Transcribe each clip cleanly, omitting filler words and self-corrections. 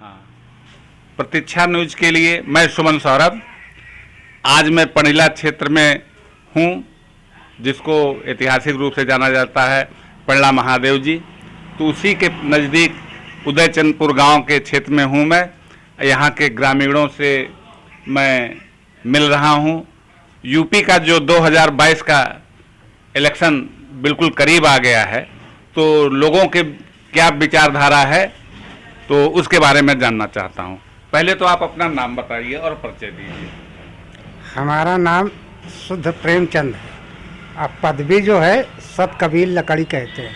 हाँ। प्रतीक्षा न्यूज के लिए मैं सुमन सौरभ। आज मैं पणिला क्षेत्र में हूँ, जिसको ऐतिहासिक रूप से जाना जाता है पणिला महादेव जी। तो उसी के नज़दीक उदयचंदपुर गांव के क्षेत्र में हूँ मैं। यहाँ के ग्रामीणों से मैं मिल रहा हूँ। यूपी का जो 2022 का इलेक्शन बिल्कुल करीब आ गया है, तो लोगों के क्या विचारधारा है तो उसके बारे में जानना चाहता हूँ। पहले तो आप अपना नाम बताइए और परिचय दीजिए। हमारा नाम शुद्ध प्रेमचंद है। अब पदवी जो है सत कबीर लकड़ी कहते हैं।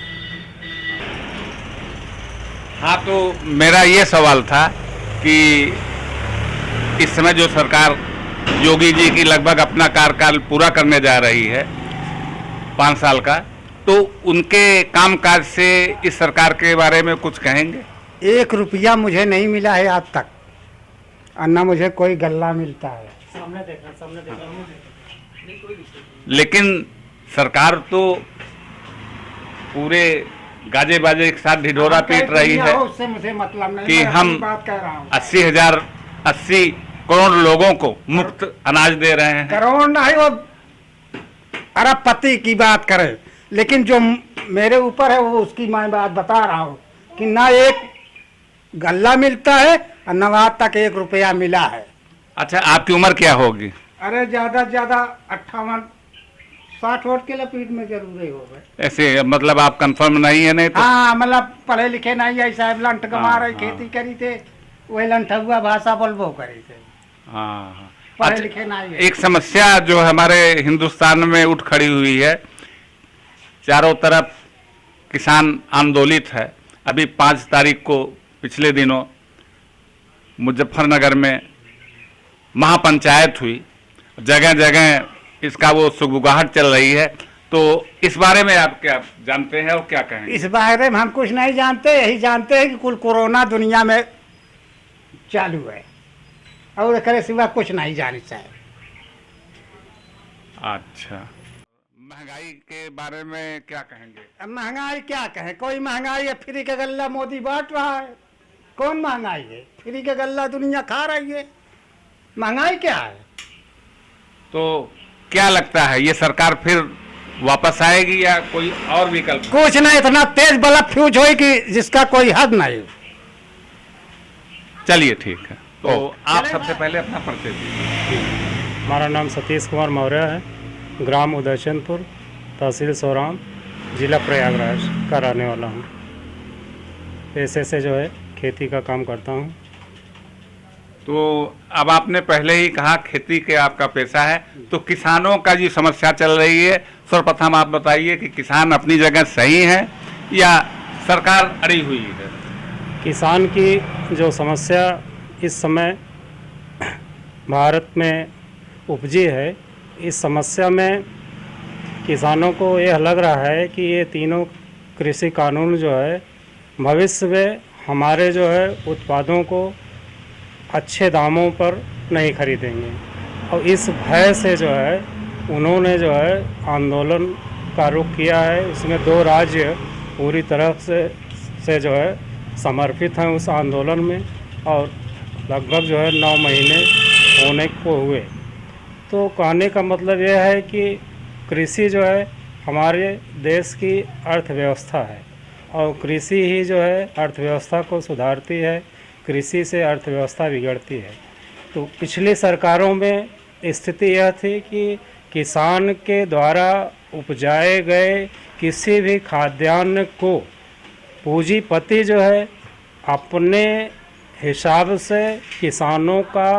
हाँ, तो मेरा ये सवाल था कि इस समय जो सरकार योगी जी की लगभग अपना कार्यकाल पूरा करने जा रही है 5 साल का, तो उनके कामकाज से इस सरकार के बारे में कुछ कहेंगे? 1 रुपया मुझे नहीं मिला है आज तक, और न मुझे कोई गल्ला मिलता है। सामने देखना। लेकिन सरकार तो पूरे गाजे बाजे के साथ ढिढोरा पीट रही है उससे मुझे मतलब नहीं, कि मैं हम अपनी बात कह रहा हूँ। 80 करोड़ लोगों को मुफ्त अनाज दे रहे हैं। करोड़ नहीं, वो अरबपति की बात करे, लेकिन जो मेरे ऊपर है वो उसकी मैं बात बता रहा हूँ कि ना एक गल्ला मिलता है और न आज तक 1 रुपया मिला है। अच्छा, आपकी उम्र क्या होगी? अरे ज्यादा से ज्यादा 58-60 वोट के लपीट में जरूर हो गए। ऐसे मतलब आप कंफर्म नहीं है? नहीं तो हाँ, मतलब पढ़े लिखे नहीं है साहब, लंठ कमा रहे, हाँ। खेती करी थे, वही लंठ हुआ भाषा बोलबो करी थे। हाँ। पढ़े अच्छा, लिखे नहीं है। एक समस्या जो हमारे हिंदुस्तान में उठ खड़ी हुई है, चारों तरफ किसान आंदोलित है। अभी 5 तारीख को पिछले दिनों मुजफ्फरनगर में महापंचायत हुई, जगह जगह इसका वो सुगबुगाहट चल रही है। तो इस बारे में आप क्या जानते हैं और क्या कहेंगे? इस बारे में हम कुछ नहीं जानते, यही जानते हैं कि कुल कोरोना दुनिया में चालू है और करे सिवा कुछ नहीं जानी चाहिए। अच्छा, महंगाई के बारे में क्या कहेंगे? अब महंगाई क्या कहें, कोई महंगाई है? फ्री का गल्ला मोदी बांट रहा है। कौन महंगाई है? फ्री का गल्ला दुनिया खा रही है। महंगाई क्या है? तो क्या लगता है, ये सरकार फिर वापस आएगी या कोई और विकल्प? कुछ नहीं, इतना तेज बल्ब फ्यूज हो कि जिसका कोई हद नहीं। चलिए ठीक है, तो आप सबसे पहले अपना परिचय दीजिए। हमारा नाम सतीश कुमार मौर्य है, ग्राम उदयचंदपुर, तहसील सोराम, जिला प्रयागराज का रहने वाला हूँ। पेशे से जो है खेती का काम करता हूँ। तो अब आपने पहले ही कहा खेती के आपका पेशा है, तो किसानों का जो समस्या चल रही है, सर्वप्रथम आप बताइए कि किसान अपनी जगह सही है या सरकार अड़ी हुई है? किसान की जो समस्या इस समय भारत में उपजी है, इस समस्या में किसानों को यह लग रहा है कि ये तीनों कृषि कानून जो है भविष्य में हमारे जो है उत्पादों को अच्छे दामों पर नहीं खरीदेंगे, और इस भय से जो है उन्होंने जो है आंदोलन का रुख किया है। इसमें 2 राज्य पूरी तरह से जो है समर्पित हैं उस आंदोलन में, और लगभग जो है 9 महीने होने को हुए। तो कहने का मतलब यह है कि कृषि जो है हमारे देश की अर्थव्यवस्था है, और कृषि ही जो है अर्थव्यवस्था को सुधारती है, कृषि से अर्थव्यवस्था बिगड़ती है। तो पिछली सरकारों में स्थिति यह थी कि किसान के द्वारा उपजाए गए किसी भी खाद्यान्न को पूंजीपति जो है अपने हिसाब से किसानों का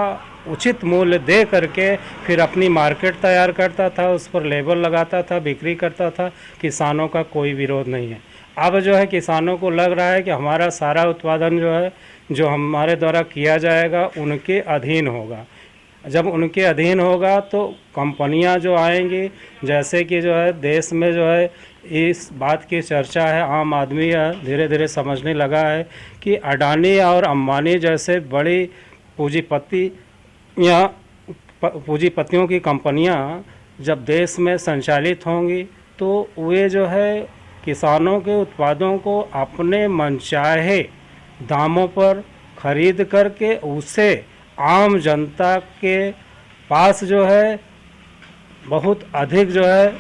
उचित मूल्य दे करके फिर अपनी मार्केट तैयार करता था, उस पर लेबल लगाता था, बिक्री करता था। किसानों का कोई विरोध नहीं है। अब जो है किसानों को लग रहा है कि हमारा सारा उत्पादन जो है जो हमारे द्वारा किया जाएगा उनके अधीन होगा। जब उनके अधीन होगा तो कंपनियां जो आएंगी, जैसे कि जो है देश में जो है इस बात की चर्चा है, आम आदमी धीरे धीरे समझने लगा है कि अडानी और अंबानी जैसे बड़ी पूंजीपतियों की कंपनियां जब देश में संचालित होंगी तो वे जो है किसानों के उत्पादों को अपने मनचाहे दामों पर खरीद करके उसे आम जनता के पास जो है बहुत अधिक जो है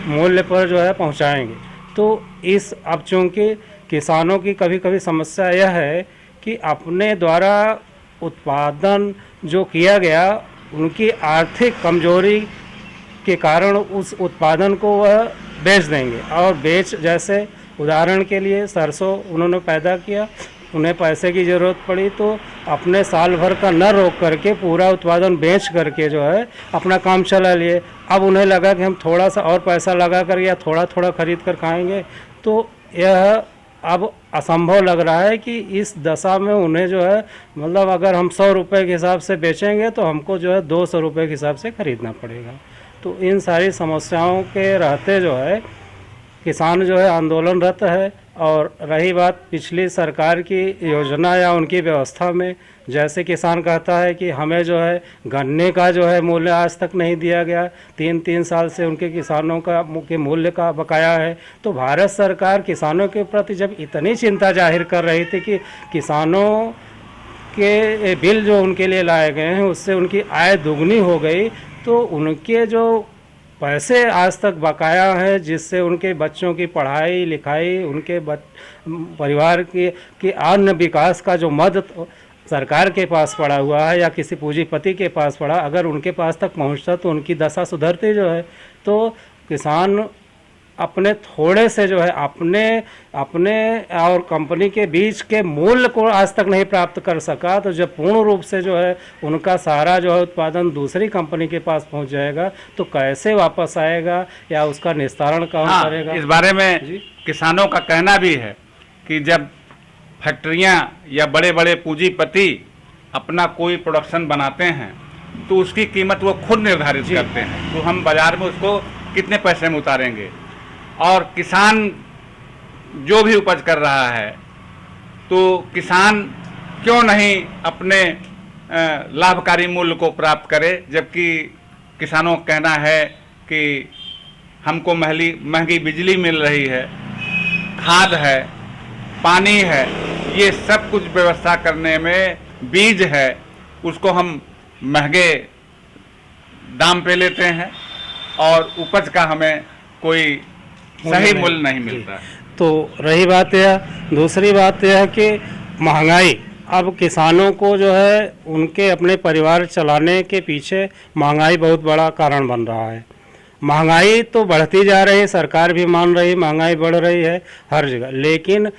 मूल्य पर जो है पहुंचाएंगे। तो इस अब चूँकि किसानों की कभी कभी समस्या यह है कि अपने द्वारा उत्पादन जो किया गया उनकी आर्थिक कमजोरी के कारण उस उत्पादन को वह बेच देंगे, और जैसे उदाहरण के लिए सरसों उन्होंने पैदा किया, उन्हें पैसे की ज़रूरत पड़ी तो अपने साल भर का न रोक करके पूरा उत्पादन बेच करके जो है अपना काम चला लिए। अब उन्हें लगा कि हम थोड़ा सा और पैसा लगा कर या थोड़ा थोड़ा खरीद कर खाएंगे, तो यह अब असंभव लग रहा है कि इस दशा में उन्हें जो है मतलब अगर हम 100 रुपये के हिसाब से बेचेंगे तो हमको जो है 200 रुपये के हिसाब से खरीदना पड़ेगा। तो इन सारी समस्याओं के रहते जो है किसान जो है आंदोलनरत है। और रही बात पिछली सरकार की योजना या उनकी व्यवस्था में, जैसे किसान कहता है कि हमें जो है गन्ने का जो है मूल्य आज तक नहीं दिया गया, 3-3 साल से उनके किसानों का के मूल्य का बकाया है। तो भारत सरकार किसानों के प्रति जब इतनी चिंता जाहिर कर रही थी कि किसानों के बिल जो उनके लिए लाए गए हैं उससे उनकी आय दुगनी हो गई, तो उनके जो पैसे आज तक बकाया है जिससे उनके बच्चों की पढ़ाई लिखाई, उनके परिवार की अन्य विकास का जो मदद सरकार के पास पड़ा हुआ है या किसी पूंजीपति के पास पड़ा, अगर उनके पास तक पहुंचता तो उनकी दशा सुधरती जो है। तो किसान अपने थोड़े से जो है अपने और कंपनी के बीच के मूल्य को आज तक नहीं प्राप्त कर सका, तो जब पूर्ण रूप से जो है उनका सारा जो है उत्पादन दूसरी कंपनी के पास पहुंच जाएगा तो कैसे वापस आएगा या उसका निस्तारण कौन करेगा। इस बारे में किसानों का कहना भी है कि जब फैक्ट्रियां या बड़े बड़े पूंजीपति अपना कोई प्रोडक्शन बनाते हैं तो उसकी कीमत वो खुद निर्धारित करते हैं, तो हम बाजार में उसको कितने पैसे में उतारेंगे। और किसान जो भी उपज कर रहा है तो किसान क्यों नहीं अपने लाभकारी मूल्य को प्राप्त करे, जबकि किसानों का कहना है कि हमको महंगी बिजली मिल रही है, खाद है, पानी है, ये सब कुछ व्यवस्था करने में, बीज है उसको हम महंगे दाम पे लेते हैं और उपज का हमें कोई सही मूल्य नहीं मिलता। तो रही बात यह, दूसरी बात यह है कि महंगाई अब किसानों को जो है उनके अपने परिवार चलाने के पीछे महंगाई बहुत बड़ा कारण बन रहा है। महंगाई तो बढ़ती जा रही है, सरकार भी मान रही है महंगाई बढ़ रही है हर जगह, लेकिन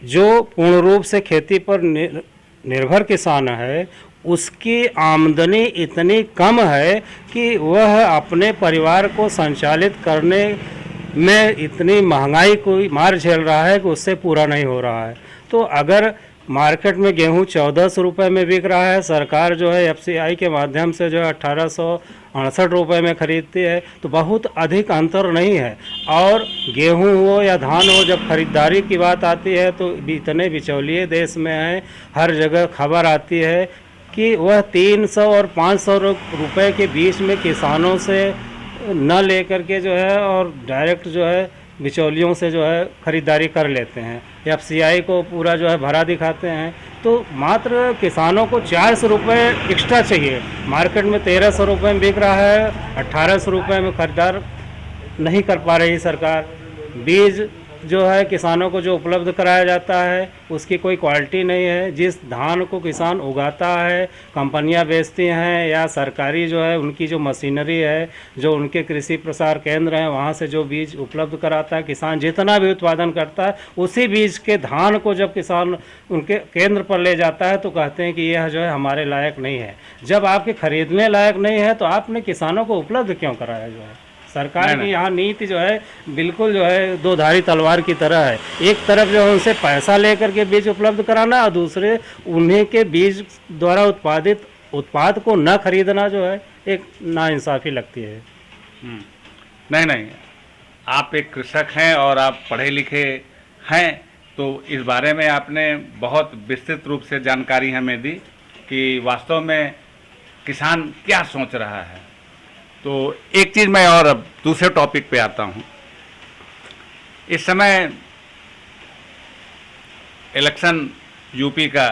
जो पूर्ण रूप से खेती पर निर्भर किसान है उसकी आमदनी इतनी कम है कि वह अपने परिवार को संचालित करने में इतनी महंगाई को मार झेल रहा है कि उससे पूरा नहीं हो रहा है। तो अगर मार्केट में गेहूं 1400 रुपये में बिक रहा है, सरकार जो है FCI के माध्यम से जो है 1868 रुपये में खरीदती है, तो बहुत अधिक अंतर नहीं है। और गेहूं हो या धान हो, जब खरीदारी की बात आती है तो इतने बिचौलिए देश में हैं, हर जगह खबर आती है कि वह 300 और 500 रुपये के बीच में किसानों से न लेकर के जो है और डायरेक्ट जो है बिचौलियों से जो है ख़रीदारी कर लेते हैं, FCI को पूरा जो है भरा दिखाते हैं। तो मात्र किसानों को 400 रुपये एक्स्ट्रा चाहिए, मार्केट में 1300 रुपये में बिक रहा है, 1800 रुपये में खरीदार नहीं कर पा रही सरकार। बीज जो है किसानों को जो उपलब्ध कराया जाता है उसकी कोई क्वालिटी नहीं है। जिस धान को किसान उगाता है कंपनियां बेचती हैं या सरकारी जो है उनकी जो मशीनरी है, जो उनके कृषि प्रसार केंद्र हैं, वहां से जो बीज उपलब्ध कराता है, किसान जितना भी उत्पादन करता है उसी बीज के धान को जब किसान उनके केंद्र पर ले जाता है तो कहते हैं कि यह जो है हमारे लायक नहीं है। जब आपके खरीदने लायक नहीं है तो आपने किसानों को उपलब्ध क्यों कराया। जो है सरकार की यहाँ नीति जो है बिल्कुल जो है दो धारी तलवार की तरह है। एक तरफ जो है उनसे पैसा लेकर के बीज उपलब्ध कराना और दूसरे उन्हीं के बीज द्वारा उत्पादित उत्पाद को न खरीदना जो है एक नाइंसाफ़ी लगती है। नहीं, आप एक कृषक हैं और आप पढ़े लिखे हैं, तो इस बारे में आपने बहुत विस्तृत रूप से जानकारी हमें दी कि वास्तव में किसान क्या सोच रहा है। तो एक चीज़ मैं और अब दूसरे टॉपिक पे आता हूँ। इस समय इलेक्शन यूपी का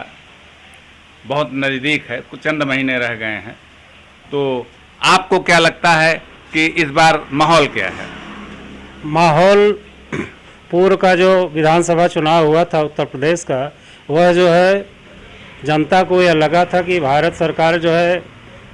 बहुत नज़दीक है, कुछ चंद महीने रह गए हैं, तो आपको क्या लगता है कि इस बार माहौल क्या है? माहौल पूर्व का जो विधानसभा चुनाव हुआ था उत्तर प्रदेश का, वह जो है जनता को यह लगा था कि भारत सरकार जो है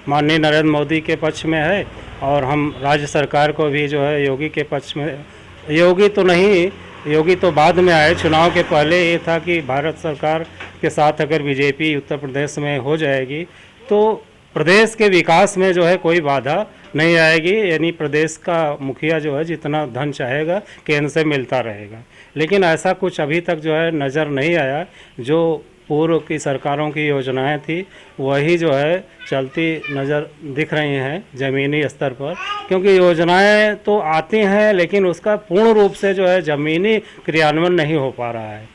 माननीय नरेंद्र मोदी के पक्ष में है और हम राज्य सरकार को भी जो है योगी के पक्ष में, योगी तो नहीं, योगी तो बाद में आए, चुनाव के पहले ये था कि भारत सरकार के साथ अगर बीजेपी उत्तर प्रदेश में हो जाएगी तो प्रदेश के विकास में जो है कोई बाधा नहीं आएगी, यानी प्रदेश का मुखिया जो है जितना धन चाहेगा केंद्र से मिलता रहेगा। लेकिन ऐसा कुछ अभी तक जो है नज़र नहीं आया। जो पूर्व की सरकारों की योजनाएं थी वही जो है चलती नज़र दिख रही हैं ज़मीनी स्तर पर, क्योंकि योजनाएं तो आती हैं लेकिन उसका पूर्ण रूप से जो है ज़मीनी क्रियान्वयन नहीं हो पा रहा है।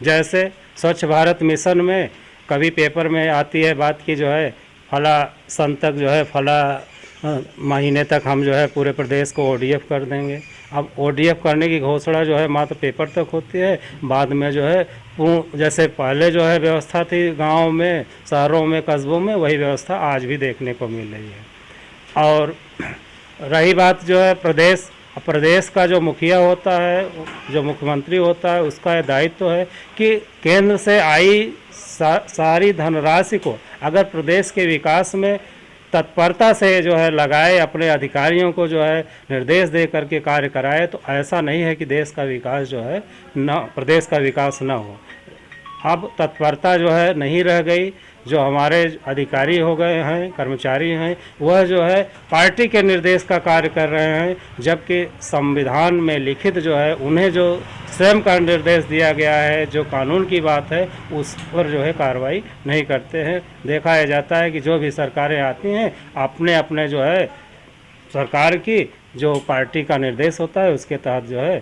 जैसे स्वच्छ भारत मिशन में कभी पेपर में आती है बात की जो है फला सन तक जो है फला महीने तक हम जो है पूरे प्रदेश को ODF कर देंगे। अब ODF करने की घोषणा जो है मात्र पेपर तक होती है, बाद में जो है जैसे पहले जो है व्यवस्था थी गाँव में, शहरों में, कस्बों में, वही व्यवस्था आज भी देखने को मिल रही है। और रही बात जो है प्रदेश का जो मुखिया होता है, जो मुख्यमंत्री होता है, उसका दायित्व है कि केंद्र से आई सारी धनराशि को अगर प्रदेश के विकास में तत्परता से जो है लगाए, अपने अधिकारियों को जो है निर्देश दे करके कार्य कराए, तो ऐसा नहीं है कि देश का विकास जो है न, प्रदेश का विकास न हो। अब तत्परता जो है नहीं रह गई। जो हमारे अधिकारी हो गए हैं, कर्मचारी हैं, वह जो है पार्टी के निर्देश का कार्य कर रहे हैं, जबकि संविधान में लिखित जो है उन्हें जो स्वयं का निर्देश दिया गया है, जो कानून की बात है, उस पर जो है कार्रवाई नहीं करते हैं। देखा जाता है कि जो भी सरकारें आती हैं अपने अपने जो है सरकार की जो पार्टी का निर्देश होता है उसके तहत जो है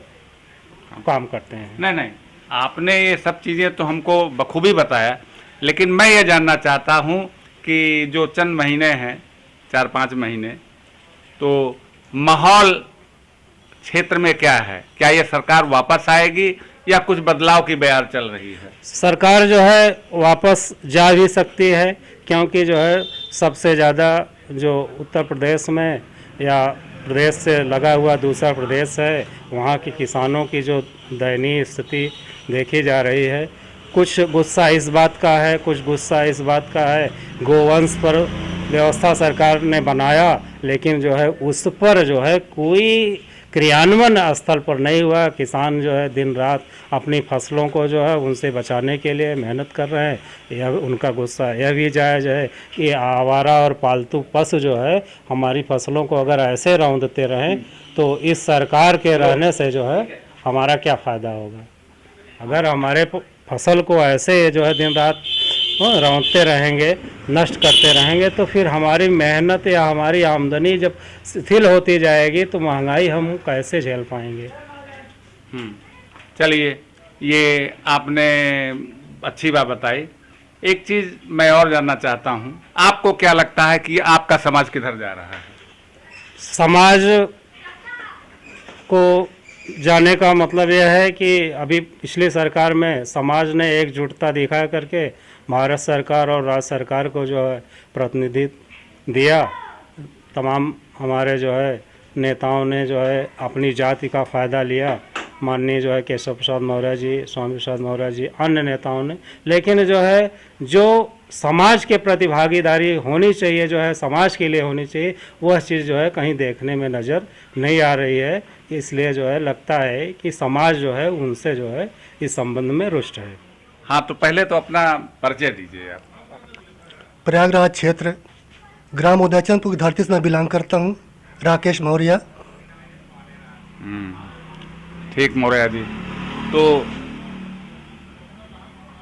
काम करते हैं। नहीं, आपने ये सब चीज़ें तो हमको बखूबी बताया, लेकिन मैं ये जानना चाहता हूँ कि जो चंद महीने हैं, 4-5 महीने, तो माहौल क्षेत्र में क्या है? क्या ये सरकार वापस आएगी या कुछ बदलाव की बयार चल रही है? सरकार जो है वापस जा भी सकती है, क्योंकि जो है सबसे ज़्यादा जो उत्तर प्रदेश में या प्रदेश से लगा हुआ दूसरा प्रदेश है, वहाँ के किसानों की जो दयनीय स्थिति देखी जा रही है। कुछ गुस्सा इस बात का है, कुछ गुस्सा इस बात का है, गोवंश पर व्यवस्था सरकार ने बनाया लेकिन जो है उस पर जो है कोई क्रियान्वयन स्थल पर नहीं हुआ। किसान जो है दिन रात अपनी फसलों को जो है उनसे बचाने के लिए मेहनत कर रहे हैं। यह उनका गुस्सा यह भी जायज़ है कि आवारा और पालतू पशु जो है हमारी फसलों को अगर ऐसे रौंदते रहें तो इस सरकार के रहने से जो है हमारा क्या फ़ायदा होगा। अगर हमारे फसल को ऐसे जो है दिन रात रौंदते रहेंगे, नष्ट करते रहेंगे, तो फिर हमारी मेहनत या हमारी आमदनी जब शिथिल होती जाएगी तो महंगाई हम कैसे झेल पाएंगे। चलिए, ये आपने अच्छी बात बताई। एक चीज़ मैं और जानना चाहता हूँ, आपको क्या लगता है कि आपका समाज किधर जा रहा है? समाज को जाने का मतलब यह है कि अभी पिछली सरकार में समाज ने एकजुटता दिखा करके भारत सरकार और राज्य सरकार को जो है प्रतिनिधित्व दिया। तमाम हमारे जो है नेताओं ने जो है अपनी जाति का फ़ायदा लिया, माननीय जो है केशव प्रसाद मौर्य जी, स्वामी प्रसाद मौर्य जी, अन्य नेताओं ने। लेकिन जो है जो समाज के प्रति भागीदारी होनी चाहिए, जो है समाज के लिए होनी चाहिए, वह चीज़ जो है कहीं देखने में नज़र नहीं आ रही है। इसलिए जो है लगता है कि समाज जो है उनसे जो है इस संबंध में रुष्ट है। हाँ, तो पहले तो अपना परिचय दीजिए आप। प्रयागराज क्षेत्र ग्राम उदयचंदपुर की धरती से मैं बिलोंग करता हूँ, राकेश मौर्य। ठीक मौर्य जी, तो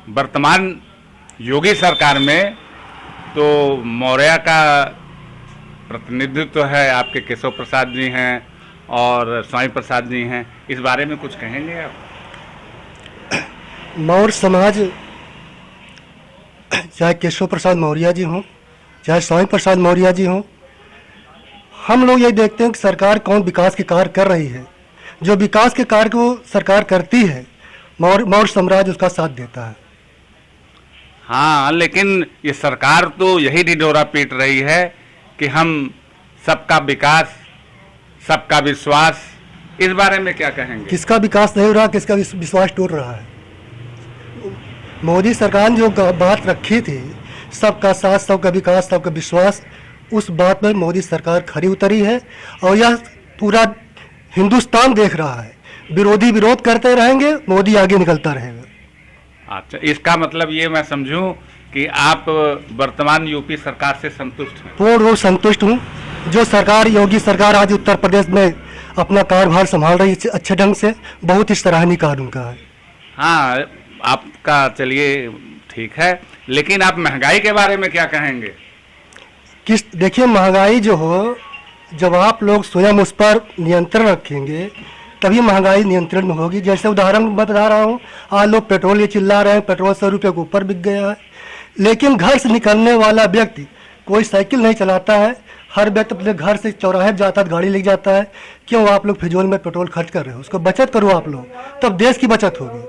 वर्तमान योगी सरकार में तो मौर्य का प्रतिनिधित्व है, आपके केशव प्रसाद जी हैं और स्वामी प्रसाद जी हैं, इस बारे में कुछ कहेंगे आप? मौर्य समाज, चाहे केशव प्रसाद मौर्य जी हों, चाहे स्वामी प्रसाद मौर्य जी हों, हम लोग ये देखते हैं कि सरकार कौन विकास के कार्य कर रही है। जो विकास के कार्य को सरकार करती है, मौर्य साम्राज्य उसका साथ देता है। हाँ, लेकिन ये सरकार तो यही ढिढोरा पीट रही है कि हम सबका विकास, सबका विश्वास, इस बारे में क्या कहेंगे? किसका विकास नहीं हो रहा, किसका विश्वास टूट रहा है। मोदी सरकार ने जो बात रखी थी, सबका साथ, सबका विकास, सबका विश्वास, उस बात पर मोदी सरकार खरी उतरी है और यह पूरा हिंदुस्तान देख रहा है। विरोधी विरोध करते रहेंगे, मोदी आगे निकलता रहेगा। अच्छा, इसका मतलब ये मैं समझूं कि आप वर्तमान यूपी सरकार से संतुष्ट हैं? पूर्ण रूप संतुष्ट हूँ। जो सरकार, योगी सरकार आज उत्तर प्रदेश में अपना कार्यभार संभाल रही है अच्छे ढंग से, बहुत ही सराहनीय कार्य उनका है। हाँ, आपका चलिए ठीक है, लेकिन आप महंगाई के बारे में क्या कहेंगे? देखिए, महंगाई जो हो, जब आप लोग स्वयं उस पर नियंत्रण रखेंगे तभी महंगाई नियंत्रण में होगी। जैसे उदाहरण मैं बता रहा हूँ, आज लोग पेट्रोल ये चिल्ला रहे हैं, पेट्रोल 100 रुपये के ऊपर बिक गया है, लेकिन घर से निकलने वाला व्यक्ति कोई साइकिल नहीं चलाता है, हर व्यक्ति अपने घर से चौराहे जाता है, गाड़ी ले जाता है। क्यों आप लोग फिजूल में पेट्रोल खर्च कर रहे हो? उसको बचत करो आप लोग, तब देश की बचत होगी।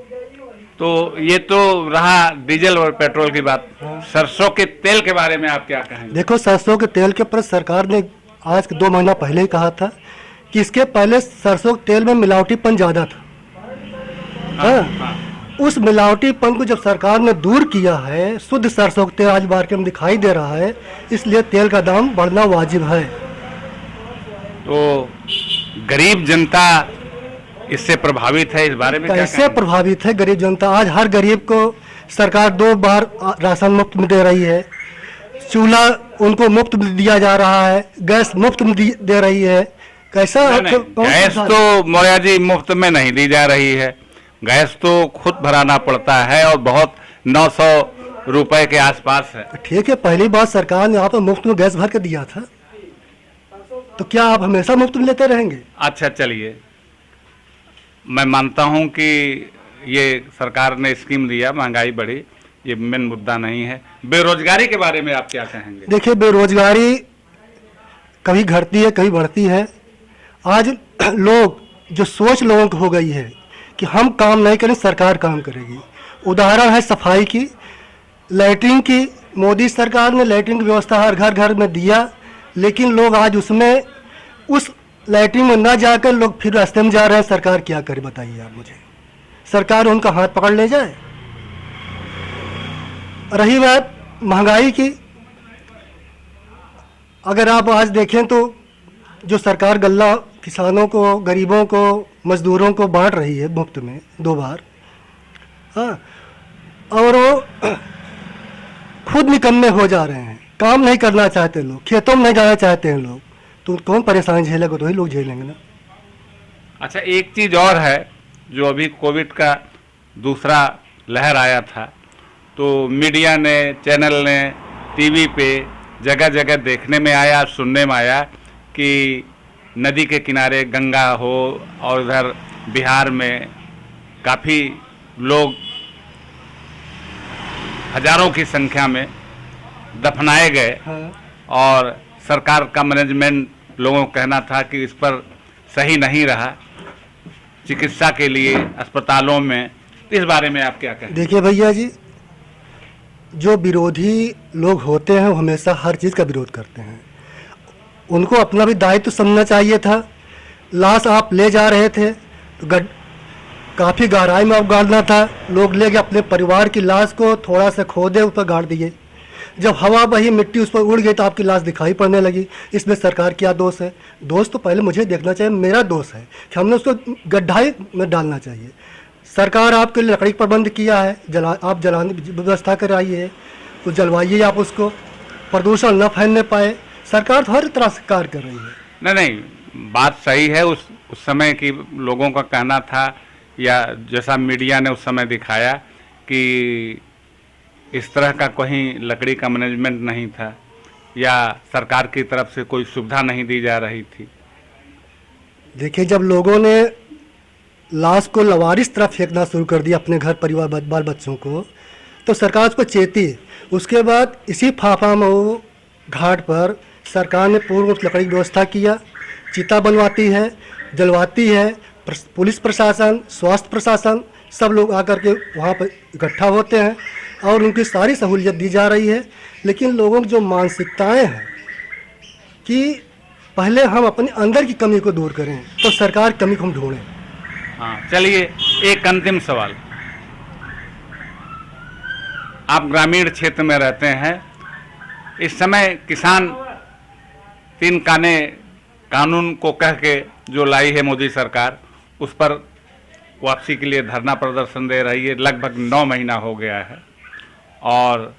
तो ये तो रहा डीजल और पेट्रोल की बात। सरसों के तेल के बारे में आप क्या कहेंगे? देखो, सरसों के तेल के ऊपर सरकार ने आज 2 महीना पहले ही कहा था कि इसके पहले सरसों के तेल में मिलावटीपन ज़्यादा था। हाँ। उस मिलावटीपन को जब सरकार ने दूर किया है, शुद्ध सरसों का तेल आज मार्केट में दिखाई दे रहा है, इसलिए तेल का दाम बढ़ना वाजिब है। तो गरीब जनता इससे प्रभावित है, इस बारे में क्या कैसे कहेंगे? प्रभावित है गरीब जनता? आज हर गरीब को सरकार 2 बार राशन मुफ्त में दे रही है, चूल्हा उनको मुफ्त में दिया जा रहा है, गैस मुफ्त में दे रही है। कैसा? नहीं, गैस तो मौर्या जी मुफ्त में नहीं दी जा रही है, गैस तो खुद भराना पड़ता है और बहुत 900 रुपए के आसपास है। ठीक है, पहली बार सरकार ने आप मुफ्त में गैस भर के दिया था, तो क्या आप हमेशा मुफ्त में लेते रहेंगे? अच्छा, चलिए, मैं मानता हूं कि ये सरकार ने स्कीम दिया, महंगाई बढ़ी, ये मेन मुद्दा नहीं है। बेरोजगारी के बारे में आप क्या कहेंगे? देखिए, बेरोजगारी कभी घटती है, कभी बढ़ती है। आज लोग, जो सोच लोगों को हो गई है कि हम काम नहीं करें, सरकार काम करेगी। उदाहरण है सफाई की, लैट्रिन की। मोदी सरकार ने लैट्रिन की व्यवस्था हर घर घर में दिया, लेकिन लोग आज उसमें, उस लैट्रिन में न जाकर लोग फिर रास्ते में जा रहे हैं। सरकार क्या करे बताइए आप मुझे? सरकार उनका हाथ पकड़ ले जाए। रही बात महंगाई की, अगर आप आज देखें तो जो सरकार गल्ला किसानों को, गरीबों को, मजदूरों को बांट रही है मुफ्त में 2 बार, हाँ, और वो खुद निकम्मे हो जा रहे हैं, काम नहीं करना चाहते लोग, खेतों में नहीं जाना चाहते हैं लोग, तो कौन परेशानी झेलेगा? तो ही लोग झेलेंगे ना। अच्छा, एक चीज़ और है, जो अभी कोविड का दूसरा लहर आया था, तो मीडिया ने, चैनल ने, टीवी पे जगह जगह देखने में आया, सुनने में आया कि नदी के किनारे गंगा हो और इधर बिहार में काफ़ी लोग हजारों की संख्या में दफनाए गए। हाँ। और सरकार का मैनेजमेंट, लोगों का कहना था कि इस पर सही नहीं रहा चिकित्सा के लिए अस्पतालों में। इस बारे में आप क्या कहें? देखिए भैया जी, जो विरोधी लोग होते हैं वो हमेशा हर चीज़ का विरोध करते हैं। उनको अपना भी दायित्व समझना चाहिए था। लाश आप ले जा रहे थे तो काफ़ी गहराई में आप गाड़ना था। लोग ले गए अपने परिवार की लाश को, थोड़ा सा खोदे, उस पर गाड़ दिए। जब हवा बही, मिट्टी उस पर उड़ गई तो आपकी लाश दिखाई पड़ने लगी। इसमें सरकार क्या दोष है? दोष तो पहले मुझे देखना चाहिए, मेरा दोष है कि हमने उसको गड्ढाई में डालना चाहिए। सरकार आपके लिए लकड़ी प्रबंध किया है, आप जलाने व्यवस्था कराइए, तो जलवाइए आप उसको, प्रदूषण न फैलने पाए। सरकार तो हर तरह से कार्य कर रही है। नहीं, बात सही है। उस समय की लोगों का कहना था, या जैसा मीडिया ने उस समय दिखाया, कि इस तरह का कहीं लकड़ी का मैनेजमेंट नहीं था, या सरकार की तरफ से कोई सुविधा नहीं दी जा रही थी। देखिए, जब लोगों ने लाश को लवारिस तरफ फेंकना शुरू कर दिया अपने घर परिवार बाल बच्चों को, तो सरकार उसको चेती। उसके बाद इसी फाफामऊ घाट पर सरकार ने पूर्व उस लकड़ी की व्यवस्था किया, चिता बनवाती है, जलवाती है। पुलिस प्रशासन, स्वास्थ्य प्रशासन, सब लोग आकर के वहाँ पर इकट्ठा होते हैं। और उनकी सारी सहूलियत दी जा रही है, लेकिन लोगों की जो मानसिकताएं हैं कि पहले हम अपने अंदर की कमी को दूर करें तो सरकार की कमी को हम ढूंढें। हाँ, चलिए एक अंतिम सवाल। आप ग्रामीण क्षेत्र में रहते हैं, इस समय किसान 3 काने कानून को कह के जो लाई है मोदी सरकार, उस पर वापसी के लिए धरना प्रदर्शन दे रही है। लगभग 9 महीना हो गया है और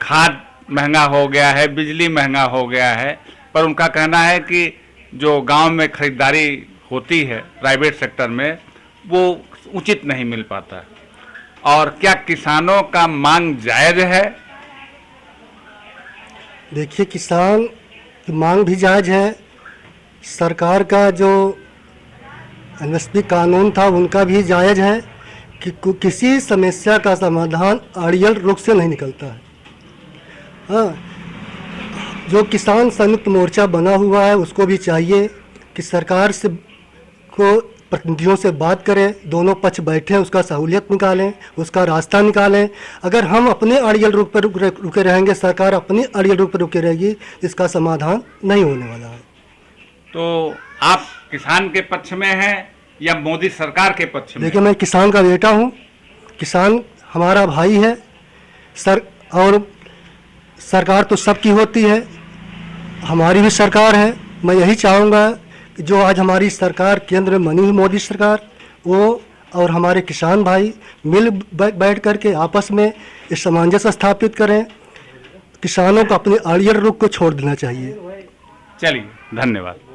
खाद महंगा हो गया है, बिजली महंगा हो गया है, पर उनका कहना है कि जो गांव में खरीदारी होती है प्राइवेट सेक्टर में, वो उचित नहीं मिल पाता। और क्या किसानों का मांग जायज़ है? देखिए, किसान की मांग भी जायज़ है, सरकार का जो एमएसपी कानून था उनका भी जायज़ है कि किसी समस्या का समाधान अड़ियल रुख से नहीं निकलता है। हाँ, जो किसान संयुक्त मोर्चा बना हुआ है उसको भी चाहिए कि सरकार से को प्रतिनिधियों से बात करें, दोनों पक्ष बैठें, उसका सहूलियत निकालें, उसका रास्ता निकालें। अगर हम अपने अड़ियल रुख पर रुके रहेंगे, सरकार अपनी अड़ियल रुख पर रुके रहेगी, इसका समाधान नहीं होने वाला है। तो आप किसान के पक्ष में हैं या मोदी सरकार के पक्ष में? देखिए, मैं किसान का बेटा हूँ, किसान हमारा भाई है और सरकार तो सबकी होती है, हमारी भी सरकार है। मैं यही चाहूँगा कि जो आज हमारी सरकार केंद्र में बनी हुई मोदी सरकार, वो और हमारे किसान भाई मिल बैठ करके आपस में इस सामंजस्य स्थापित करें। किसानों को अपने अड़ियल रुख को छोड़ देना चाहिए। चलिए, धन्यवाद।